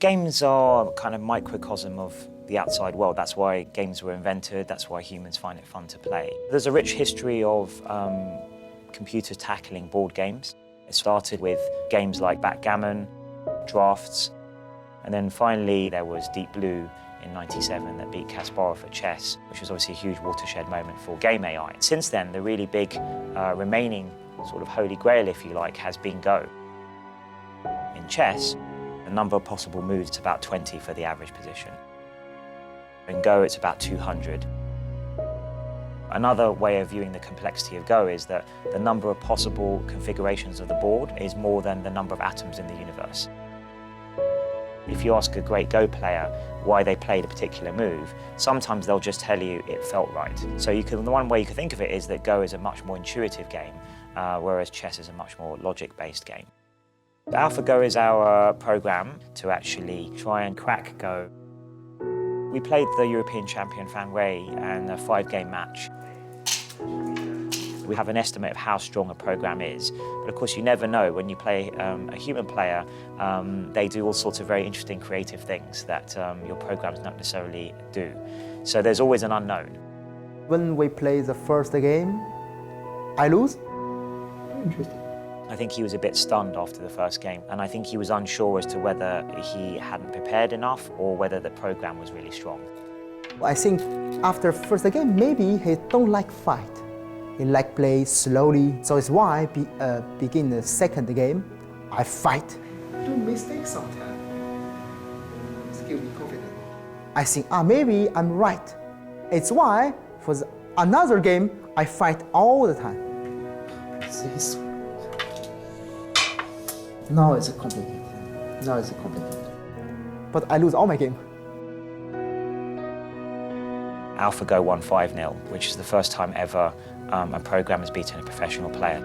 Games are kind of microcosm of the outside world. That's why games were invented, that's why humans find it fun to play. There's a rich history of computers tackling board games. It started with games like backgammon, drafts, and then finally there was Deep Blue in '97 that beat Kasparov at chess, which was obviously a huge watershed moment for game AI. Since then, the really big remaining sort of holy grail, if you like, has been Go. In chess, the number of possible moves is about 20 for the average position. In Go, it's about 200. Another way of viewing the complexity of Go is that the number of possible configurations of the board is more than the number of atoms in the universe. If you ask a great Go player why they played a particular move, sometimes they'll just tell you it felt right. So the one way you can think of it is that Go is a much more intuitive game, whereas chess is a much more logic-based game. AlphaGo is our program to actually try and crack Go. We played the European champion Fan Wei in a 5-game match. We have an estimate of how strong a program is, but of course you never know. When you play a human player, they do all sorts of very interesting creative things that your programs don't necessarily do. So there's always an unknown. When we play the first game, I lose. Interesting. I think he was a bit stunned after the first game, and I think he was unsure as to whether he hadn't prepared enough or whether the program was really strong. I think after first game, maybe he don't like fight. He like play slowly, so it's why begin the second game, I fight. Do mistakes sometimes. Just give me confidence. I think maybe I'm right. It's why for another game I fight all the time. This. Now it's complicated. Now it's complicated. But I lose all my game. AlphaGo won 5-0, which is the first time ever a program has beaten a professional player.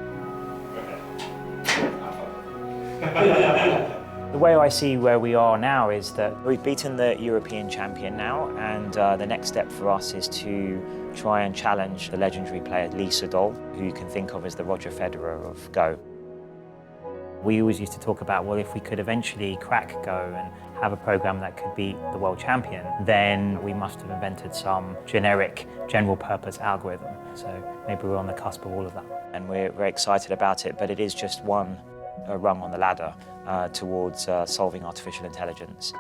The way I see where we are now is that we've beaten the European champion now, and the next step for us is to try and challenge the legendary player Lee Sedol, who you can think of as the Roger Federer of Go. We always used to talk about, well, if we could eventually crack Go and have a program that could beat the world champion, then we must have invented some generic, general-purpose algorithm. So maybe we're on the cusp of all of that. And we're very excited about it, but it is just one rung on the ladder towards solving artificial intelligence.